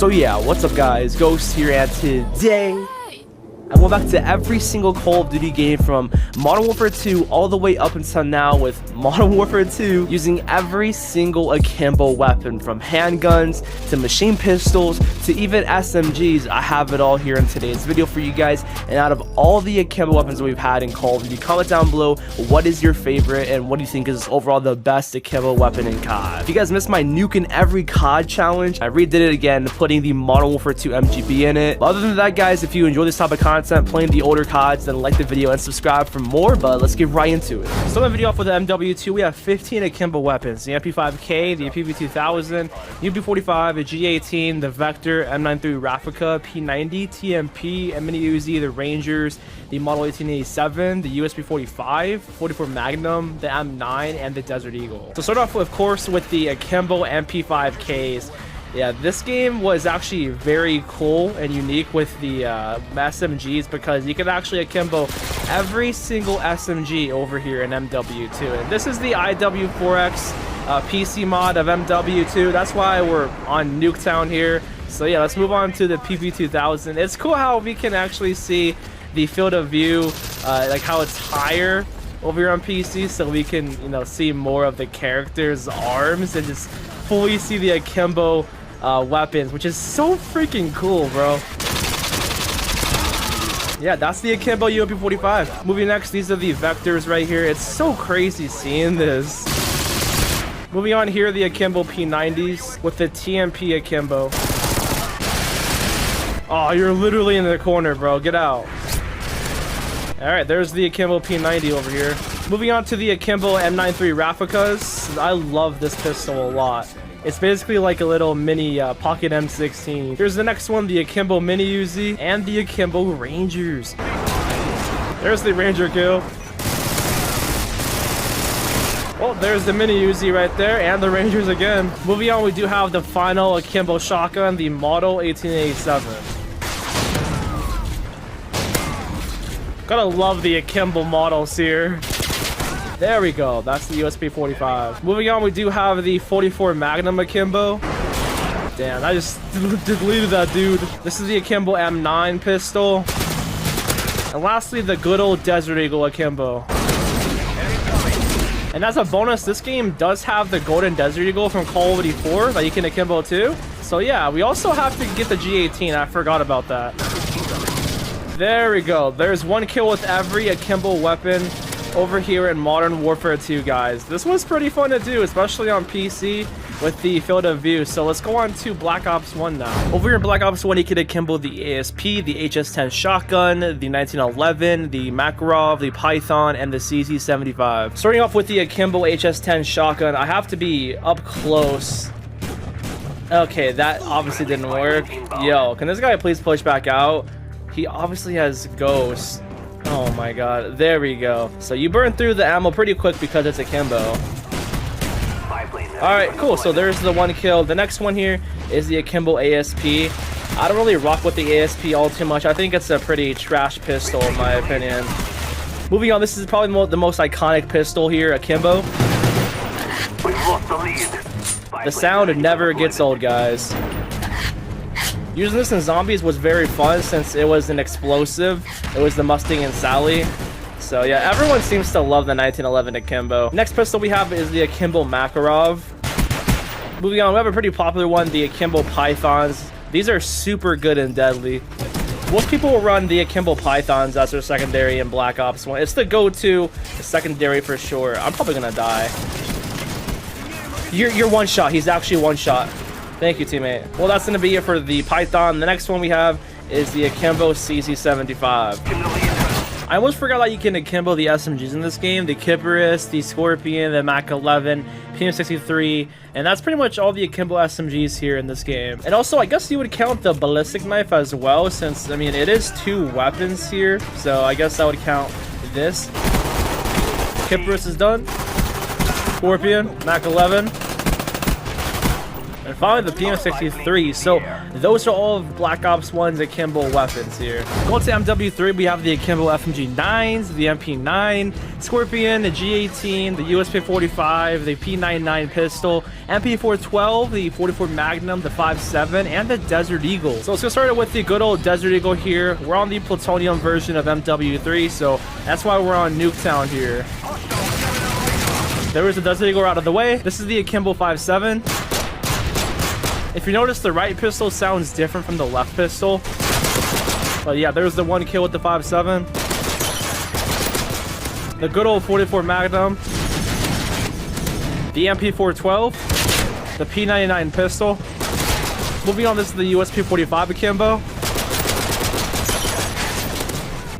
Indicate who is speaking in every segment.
Speaker 1: So yeah, what's up guys, Ghost here, and today I went back to every single Call of Duty game from Modern Warfare 2 all the way up until now with Modern Warfare 2 using every single Akimbo weapon, from handguns to machine pistols to even SMGs. I have it all here in today's video for you guys. And out of all the Akimbo weapons we've had in Call of Duty, comment down below what is your favorite and what do you think is overall the best Akimbo weapon in COD. If you guys missed my nuke in every COD challenge, I redid it again, putting the Modern Warfare 2 MGB in it. But other than that guys, if you enjoy this type of content playing the older CODs, then like the video and subscribe for more. But let's get right into it. So in the video off with the MW2, we have 15 Akimbo weapons: the MP5K, the PV2000, UB45, the G18, the Vector, M93 Replica, P90, TMP, and Mini Uzi, the Rangers, the Model 1887, the USB45, 44 Magnum, the M9, and the Desert Eagle. So start off with, of course, with the Akimbo MP5Ks. Yeah, this game was actually very cool and unique with the SMGs, because you can actually Akimbo every single SMG over here in MW2. And this is the IW4X PC mod of MW2. That's why we're on Nuketown here. So yeah, let's move on to the PV2000. It's cool how we can actually see the field of view, like how it's higher over here on PC, so we can, you know, see more of the character's arms and just fully see the Akimbo weapons, which is so freaking cool, bro. Yeah, that's the Akimbo UMP45. Moving next, these are the Vectors right here. It's so crazy seeing this. Moving on here, the Akimbo P90s with the TMP Akimbo. Oh, you're literally in the corner, bro. Get out. Alright, there's the Akimbo P90 over here. Moving on to the Akimbo M93 Replicas. I love this pistol a lot. It's basically like a little mini pocket M16. Here's the next one, the Akimbo Mini Uzi and the Akimbo Rangers. There's the Ranger kill. Oh, there's the Mini Uzi right there, and the Rangers again. Moving on, we do have the final Akimbo shotgun, the Model 1887. Gotta love the Akimbo models here. There we go. That's the USB45. Moving on, we do have the 44 Magnum Akimbo. Damn, I just deleted that dude. This is the Akimbo M9 pistol. And lastly, the good old Desert Eagle Akimbo. And as a bonus, this game does have the golden Desert Eagle from Call of Duty 4 that you can Akimbo too. So yeah, we also have to get the G18. I forgot about that. There we go. There's one kill with every Akimbo weapon over here in Modern Warfare 2, guys. This was pretty fun to do, especially on PC with the field of view. So let's go on to Black Ops 1 now. Over here in Black Ops 1, you can Akimbo the ASP, the HS-10 shotgun, the 1911, the Makarov, the Python, and the CZ75. Starting off with the Akimbo HS-10 shotgun, I have to be up close. Okay, that obviously didn't work. Yo, can this guy please push back out? He obviously has ghosts. Oh my god, there we go. So you burn through the ammo pretty quick because it's Akimbo. Alright, cool. So there's the one kill. The next one here is the Akimbo ASP. I don't really rock with the ASP all too much. I think it's a pretty trash pistol in my opinion. Moving on, this is probably the most iconic pistol here, Akimbo. The sound never gets old, guys. Using this in zombies was very fun since it was an explosive. It was the Mustang and Sally. So yeah, everyone seems to love the 1911 Akimbo. Next pistol we have is the Akimbo Makarov. Moving on, we have a pretty popular one, the Akimbo Pythons. These are super good and deadly. Most people will run the Akimbo Pythons as their secondary in Black Ops 1. It's the go-to secondary for sure. I'm probably gonna die. You're one shot. He's actually one shot. Thank you, teammate. Well, that's going to be it for the Python. The next one we have is the Akimbo CZ75. I almost forgot that you can Akimbo the SMGs in this game. The Kiparus, the Scorpion, the Mac 11, PM63, and that's pretty much all the Akimbo SMGs here in this game. And also, I guess you would count the ballistic knife as well, since, I mean, it is 2 weapons here. So I guess I would count this. Kiparus is done. Scorpion, Mac 11. And
Speaker 2: finally the PM63. So those are all of Black Ops 1's Akimbo weapons here. Going to MW3, we have the Akimbo FMG9s, the MP9, Scorpion, the G18, the USP45, the P99 pistol, MP412, the 44 Magnum, the 5.7, and the Desert Eagle. So let's get started with the good old Desert Eagle here. We're on the plutonium version of MW3, so that's why we're on Nuketown here. There was the Desert Eagle out of the way. This is the Akimbo 5.7. If you notice, the right pistol sounds different from the left pistol. But yeah, there's the one kill with the 5.7. The good old 44 Magnum. The MP412. The P99 pistol. Moving on, this is the USP45 Akimbo.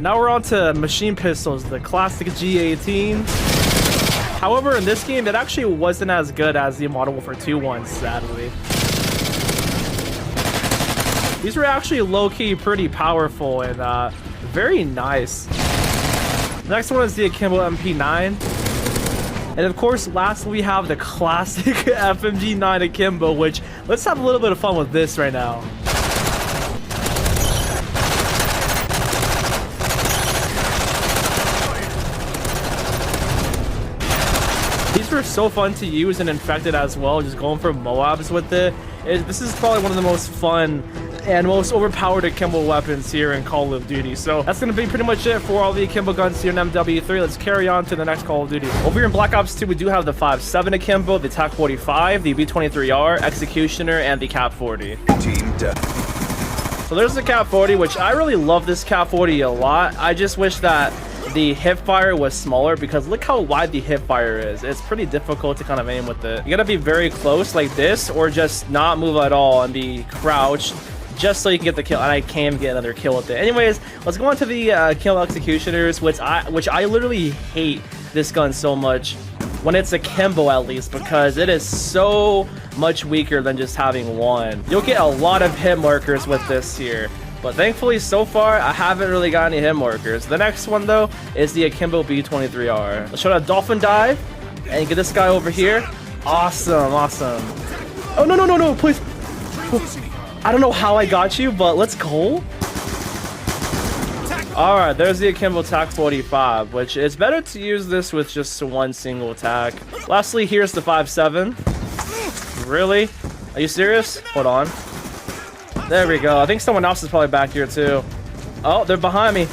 Speaker 2: Now we're on to machine pistols, the classic G18. However, in this game, it actually wasn't as good as the Modern Warfare 2 ones, sadly. These were actually low-key pretty powerful and very nice. Next one is the Akimbo MP9. And of course, lastly, we have the classic FMG9 Akimbo, which, let's have a little bit of fun with this right now. These were so fun to use and infected as well, just going for Moabs with it. This is probably one of the most fun and most overpowered Akimbo weapons here in Call of Duty. So that's going to be pretty much it for all the Akimbo guns here in MW3. Let's carry on to the next Call of Duty. Over here in Black Ops 2, we do have the 5.7 Akimbo, the TAC-45, the B-23R, Executioner, and the Cap-40. Team death. So there's the Cap-40, which I really love this Cap-40 a lot. I just wish that the hipfire was smaller, because look how wide the hipfire is. It's pretty difficult to kind of aim with it. You gotta be very close like this, or just not move at all and be crouched, just so you can get the kill. And I can get another kill with it. Anyways, let's go on to the kill executioners, which I literally hate this gun so much when it's Akimbo, at least, because it is so much weaker than just having one. You'll get a lot of hit markers with this here. But thankfully, so far, I haven't really got any hit markers. The next one, though, is the Akimbo B-23R. Let's try a dolphin dive and get this guy over here. Awesome, awesome. Oh, no, no, no, no, please. I don't know how I got you, but let's go. All right, there's the Akimbo TAC-45, which it's better to use this with just one single attack. Lastly, here's the 5.7. Really? Are you serious? Hold on. There we go. I think someone else is probably back here too. Oh, they're behind me.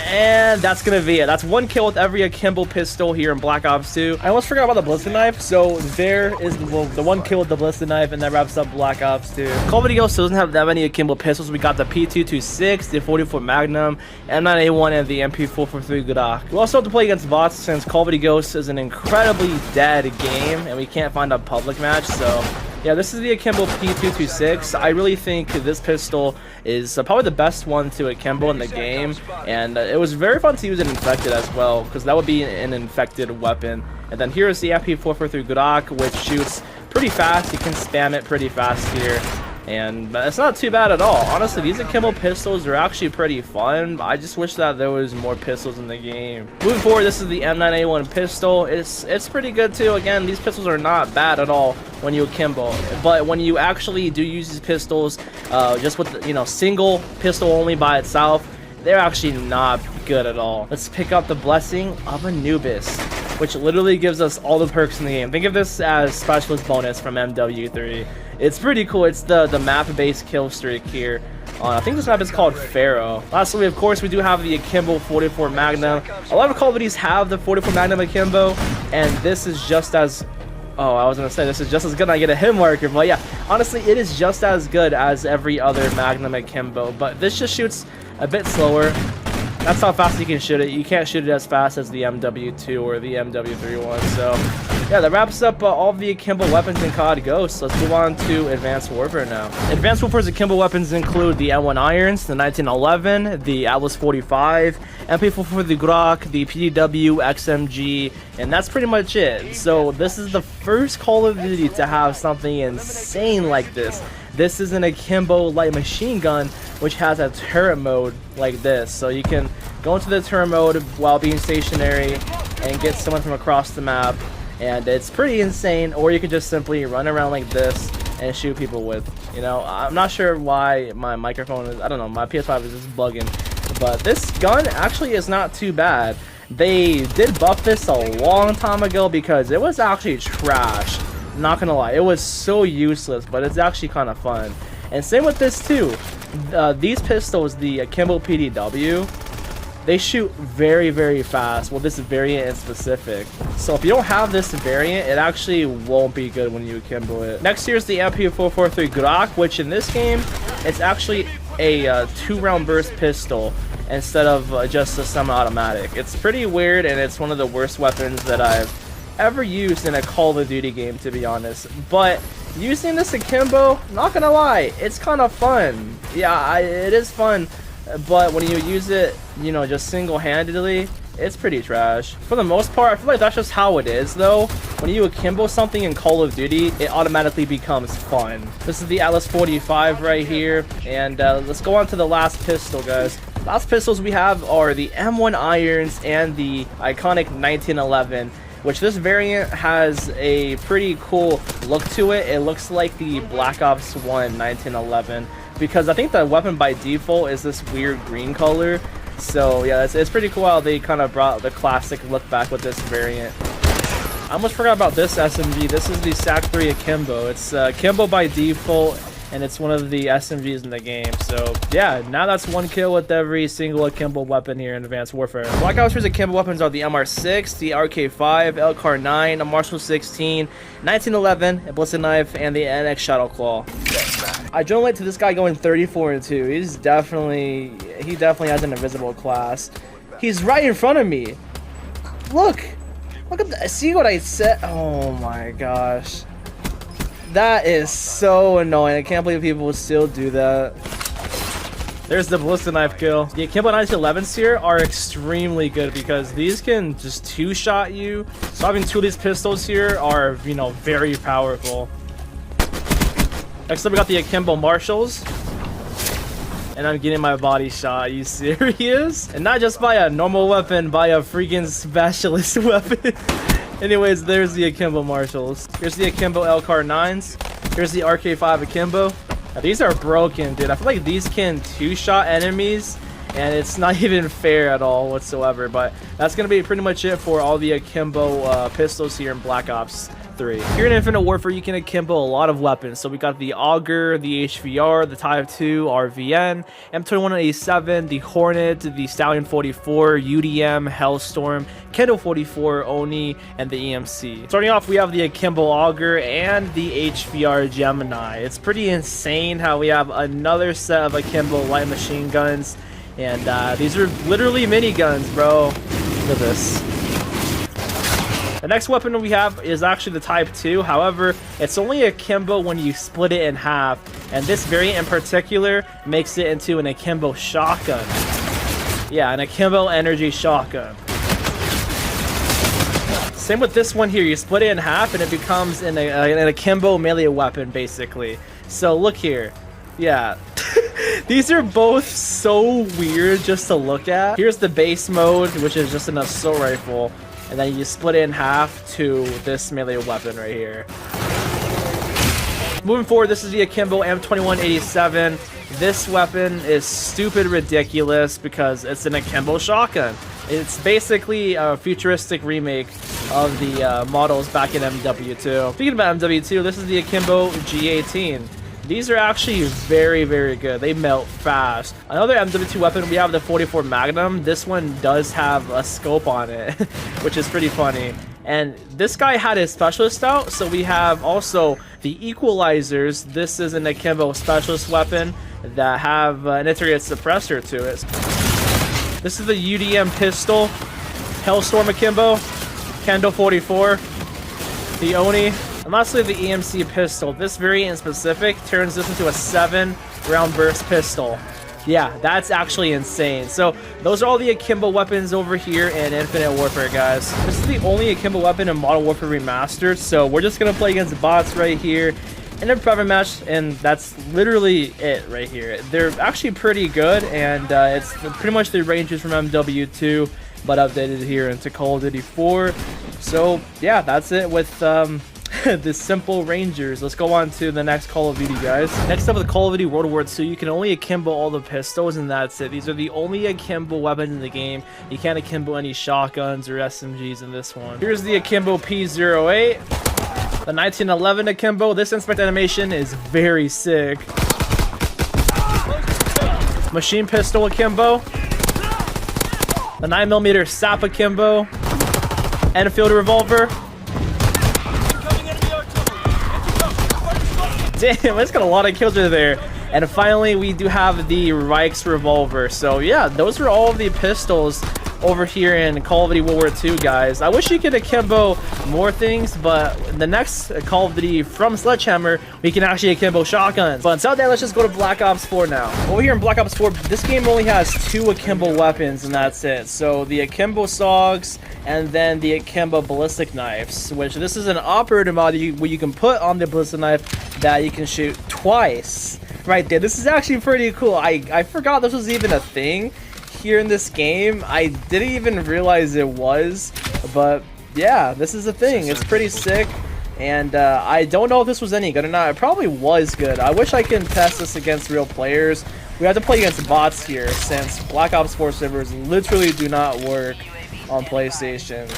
Speaker 2: And that's gonna be it. That's one kill with every Akimbo pistol here in Black Ops 2. I almost forgot about the ballistic knife. So there is the one kill with the ballistic knife, and that wraps up Black Ops 2. Call of Duty Ghosts doesn't have that many Akimbo pistols. We got the P226, the 44 Magnum, M9A1, and the MP443 Glock. We also have to play against bots, since Call of Duty Ghosts is an incredibly dead game, and we can't find a public match. So yeah, this is the Akimbo P226. I really think this pistol is probably the best one to Akimbo in the game, and it was very fun to use it infected as well, because that would be an infected weapon. And then here's the MP443 Glock, which shoots pretty fast. You can spam it pretty fast here, and it's not too bad at all. Honestly, these Akimbo pistols are actually pretty fun. I just wish that there was more pistols in the game. Moving forward, this is the M9A1 pistol. It's pretty good too. Again, these pistols are not bad at all when you Akimbo, but when you actually do use these pistols just with, you know, single pistol only by itself, they're actually not good at all. Let's pick up the Blessing of Anubis, which literally gives us all the perks in the game. Think of this as specialist bonus from MW3. It's pretty cool. It's the map-based kill streak here. I think this map is called Pharaoh. Lastly, of course, we do have the Akimbo 44 Magnum. A lot of Call of Duties have the 44 Magnum Akimbo, and this is just as... Oh, I was gonna say this is just as good. I get a hit marker, but yeah, honestly, it is just as good as every other Magnum Akimbo, but this just shoots a bit slower. That's how fast you can shoot it. You can't shoot it as fast as the MW2 or the MW3 one. So yeah, that wraps up all of the Akimbo weapons in COD Ghosts. Let's move on to Advanced Warfare now. Advanced Warfare's Akimbo weapons include the M1 Irons, the 1911, the Atlas 45, MP4 the Glock, the PDW, XMG, and that's pretty much it. So this is the first Call of Duty to have something insane like this. This is an Akimbo light machine gun, which has a turret mode like this. So you can go into the turret mode while being stationary and get someone from across the map. and it's pretty insane. Or you can just simply run around like this and shoot people with, you know. I'm not sure why my microphone is, I don't know, my PS5 is just bugging, but this gun actually is not too bad. They did buff this a long time ago because it was actually trash. Not gonna lie, it was so useless, but it's actually kind of fun. And same with this too. These pistols, the Akimbo PDW, they shoot very, very fast. Well, this variant in specific. So if you don't have this variant, it actually won't be good when you Akimbo it. Next here is the MP443 Glock, which in this game, it's actually a 2-round burst pistol instead of just a semi-automatic. It's pretty weird, and it's one of the worst weapons that I've ever used in a Call of Duty game, to be honest. But using this Akimbo, not gonna lie, it's kind of fun. Yeah, it is fun, but when you use it, you know, just single-handedly, it's pretty trash. For the most part, I feel like that's just how it is, though. When you Akimbo something in Call of Duty, it automatically becomes fun. This is the Atlas 45 right here, and let's go on to the last pistol, guys. Last pistols we have are the M1 Irons and the iconic 1911, which this variant has a pretty cool look to it. It looks like the Black Ops 1 1911, because I think the weapon by default is this weird green color. So yeah, it's pretty cool how they kind of brought the classic look back with this variant. I almost forgot about this SMG. This is the SAC 3 Akimbo. It's Akimbo by default, and it's one of the SMGs in the game. So yeah, now that's 1 kill with every single Akimbo weapon here in Advanced Warfare. Black Ops 3's Akimbo weapons are the MR6, the RK5, LCAR 9, a Marshall 16, 1911, a Blister Knife, and the NX Shadowclaw. I joined late to this guy going 34-2. He definitely has an invisible class. He's right in front of me. Look at that. See what I said? Oh my gosh. That is so annoying. I can't believe people still do that. There's the Blister Knife kill. The Akimbo 1911s here are extremely good because these can just 2-shot you. So having 2 of these pistols here are, you know, very powerful. Next up we got the Akimbo Marshalls. And I'm getting my body shot. Are you serious? And not just by a normal weapon, by a freaking specialist weapon. Anyways, there's the Akimbo Marshalls. Here's the Akimbo LCAR 9s. Here's the RK5 Akimbo. Now, these are broken, dude. I feel like these can 2-shot enemies, and it's not even fair at all whatsoever. But that's going to be pretty much it for all the Akimbo pistols here in Black Ops 3. Here in Infinite Warfare, you can Akimbo a lot of weapons. So we got the Auger, the HVR, the Type 2, RVN, M2187, the Hornet, the Stallion 44, UDM, Hellstorm, Kendo 44, Oni, and the EMC. Starting off, we have the Akimbo Auger and the HVR Gemini. It's pretty insane how we have another set of Akimbo light machine guns, and these are literally miniguns, bro. Look at this. The next weapon we have is actually the Type 2. However, it's only Akimbo when you split it in half. And this variant in particular makes it into an Akimbo shotgun. Yeah, an Akimbo energy shotgun. Same with this one here. You split it in half and it becomes an Akimbo melee weapon, basically. So look here. Yeah. These are both so weird just to look at. Here's the base mode, which is just an assault rifle. And then you split it in half to this melee weapon right here. Moving forward, this is the Akimbo M2187. This weapon is stupid ridiculous because it's an Akimbo shotgun. It's basically a futuristic remake of the models back in MW2. Speaking about MW2, this is the Akimbo G18. These are actually very, very good. They melt fast. Another MW2 weapon, we have the 44 Magnum. This one does have a scope on it, which is pretty funny. And this guy had his specialist out, so we have also the Equalizers. This is an Akimbo specialist weapon that have an integrated suppressor to it. This is the UDM pistol, Hellstorm Akimbo, Kendo 44, the Oni. And lastly, the EMC pistol. This variant in specific turns this into a 7-round burst pistol. Yeah, that's actually insane. So those are all the Akimbo weapons over here in Infinite Warfare, guys. This is the only Akimbo weapon in Modern Warfare Remastered. So we're just going to play against bots right here in a private match. And that's literally it right here. They're actually pretty good. And it's pretty much the ranges from MW2, but updated here into Call of Duty 4. So yeah, that's it with the simple Rangers. Let's go on to the next Call of Duty, guys. Next up with Call of Duty World War II, you can only akimbo all the pistols, and that's it. These are the only akimbo weapons in the game. You can't akimbo any shotguns or SMGs in this one. Here's the Akimbo P08, the 1911 Akimbo. This inspect animation is very sick. Machine pistol Akimbo, the 9mm Sap Akimbo, Enfield revolver. Damn, it's got a lot of kills right there. And finally, we do have the Reich's revolver. So yeah, those are all of the pistols over here in Call of Duty World War II, guys. I wish you could akimbo more things, but the next Call of Duty from Sledgehammer, we can actually akimbo shotguns. But until then, let's just go to Black Ops 4 now. Over here in Black Ops 4, this game only has 2 akimbo weapons, and that's it. So the Akimbo Sogs, and then the Akimbo ballistic knives, which this is an operator mod where you can put on the ballistic knife that you can shoot twice. Right there. This is actually pretty cool. I forgot this was even a thing here in this game. I didn't even realize it was, but yeah, this is a thing. It's pretty sick, and I don't know if this was any good or not. It probably was good. I wish I could test this against real players. We have to play against bots here since Black Ops 4 servers literally do not work on PlayStation.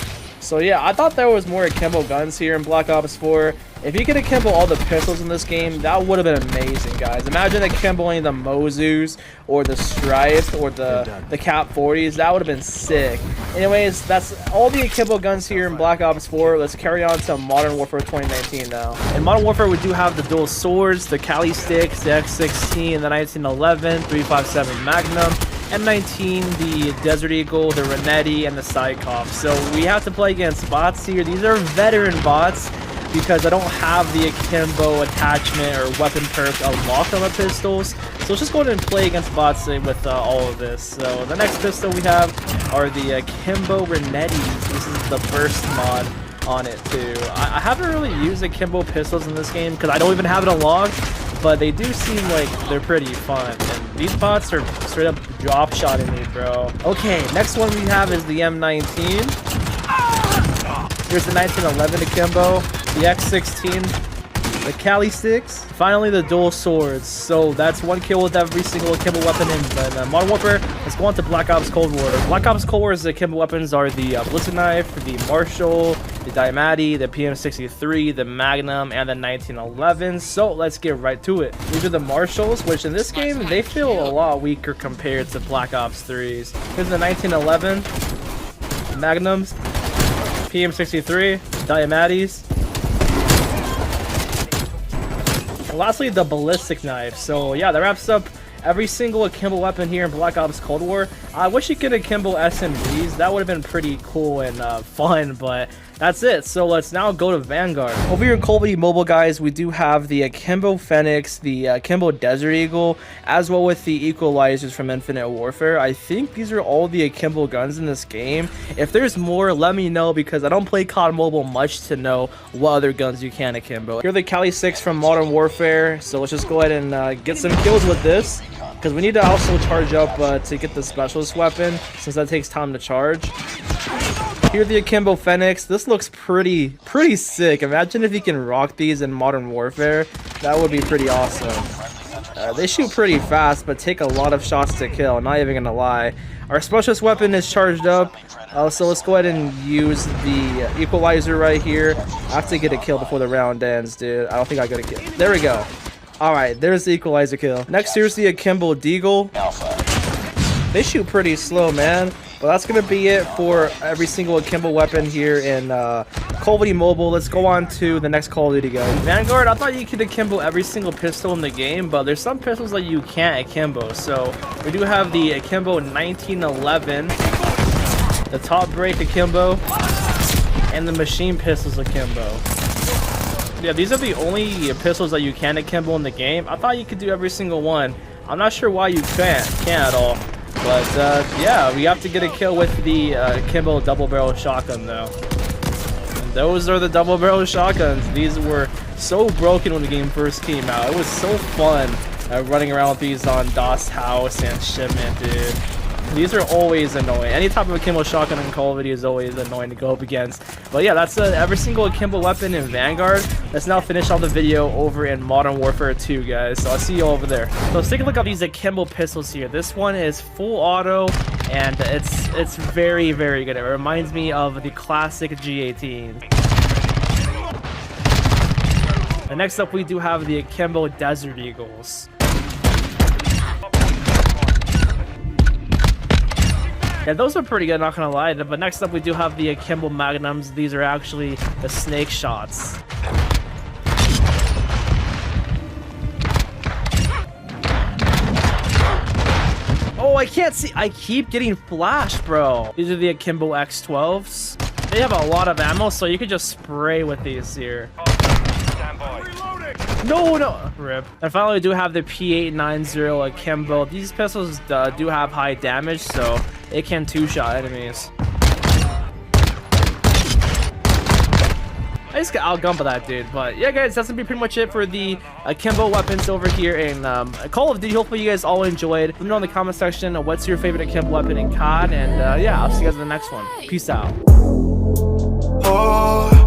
Speaker 2: So yeah, I thought there was more akimbo guns here in Black Ops 4. If you could akimbo all the pistols in this game, that would have been amazing, guys. Imagine akimboing the Mozus or the Stripes or the Cap 40s. That would have been sick. Anyways, that's all the akimbo guns here in Black Ops 4. Let's carry on to Modern Warfare 2019 now. In Modern Warfare, we do have the dual swords, the Kali sticks, the X16, the 1911, 357 Magnum, M19, the Desert Eagle, the Renetti, and the Psychop. So we have to play against bots here. These are veteran bots because I don't have the akimbo attachment or weapon perk unlocked on the pistols. So let's just go ahead and play against bots with all of this. So the next pistol we have are the Akimbo Renettis. This is the burst mod on it too. I haven't really used akimbo pistols in this game because I don't even have it unlocked, but they do seem like they're pretty fun. And these bots are straight up drop shotting me, bro. Okay, next one we have is the M19. Here's the 1911 akimbo, the X16, the Kali sticks, finally the dual swords. So that's 1 kill with every single akimbo weapon in Modern Warfare. Let's go on to Black Ops Cold War. Black Ops Cold War's akimbo weapons are the ballistic knife, the Marshall, the Diamatti, the PM63, the Magnum, and the 1911. So let's get right to it. These are the Marshalls, which in this game, they feel a lot weaker compared to Black Ops 3's. Here's the 1911, the Magnums, PM63, Diamattis, and lastly the ballistic knife. So yeah, that wraps up every single akimbo weapon here in Black Ops Cold War. I wish you could akimbo SMGs. That would have been pretty cool and fun, but that's it. So let's now go to Vanguard. Over here in Call of Duty Mobile, guys, we do have the Akimbo Phoenix, the Akimbo Desert Eagle, as well with the equalizers from Infinite Warfare. I think these are all the akimbo guns in this game. If there's more, let me know, because I don't play COD Mobile much to know what other guns you can akimbo. Here are the Kali 6 from Modern Warfare. So let's just go ahead and get some kills with this, because we need to also charge up to get the specialist weapon, since that takes time to charge. Here the Akimbo Phoenix. This looks pretty sick. Imagine if you can rock these in Modern Warfare. That would be pretty awesome. They shoot pretty fast, but take a lot of shots to kill. Not even gonna lie. Our specialist weapon is charged up. So let's go ahead and use the equalizer right here. I have to get a kill before the round ends, dude. I don't think I got a kill. There we go. Alright, there's the equalizer kill. Next, here's the Akimbo Deagle. They shoot pretty slow, man. But that's going to be it for every single akimbo weapon here in Call of Duty Mobile. Let's go on to the next Call of Duty, guys. Vanguard, I thought you could akimbo every single pistol in the game, but there's some pistols that you can't akimbo. So we do have the Akimbo 1911, the Top Break Akimbo, and the Machine Pistols Akimbo. Yeah, these are the only pistols that you can akimbo in the game. I thought you could do every single one. I'm not sure why you can't at all. But yeah, we have to get a kill with the Akimbo double barrel shotgun though. And those are the double barrel shotguns. These were so broken when the game first came out. It was so fun running around with these on DOS House and Shipment, dude. These are always annoying. Any type of Akimbo shotgun in Call of Duty is always annoying to go up against. But yeah, that's every single Akimbo weapon in Vanguard. Let's now finish off the video over in Modern Warfare 2, guys. So I'll see you over there. So let's take a look at these Akimbo pistols here. This one is full auto, and it's very, very good. It reminds me of the classic G18. And next up, we do have the Akimbo Desert Eagles. Yeah, those are pretty good, not gonna lie. But next up, we do have the Akimbo Magnums. These are actually the snake shots. Oh, I can't see. I keep getting flashed, bro. These are the Akimbo X12s. They have a lot of ammo, so you can just spray with these here. No. Rip. And finally, we do have the P890 Akimbo. These pistols do have high damage, so it can two-shot enemies. I just got outgunned by that dude. But yeah, guys, that's gonna be pretty much it for the Akimbo weapons over here in Call of Duty. Hopefully you guys all enjoyed. Let me know in the comment section what's your favorite Akimbo weapon in COD. And yeah, I'll see you guys in the next one. Peace out.
Speaker 3: Oh.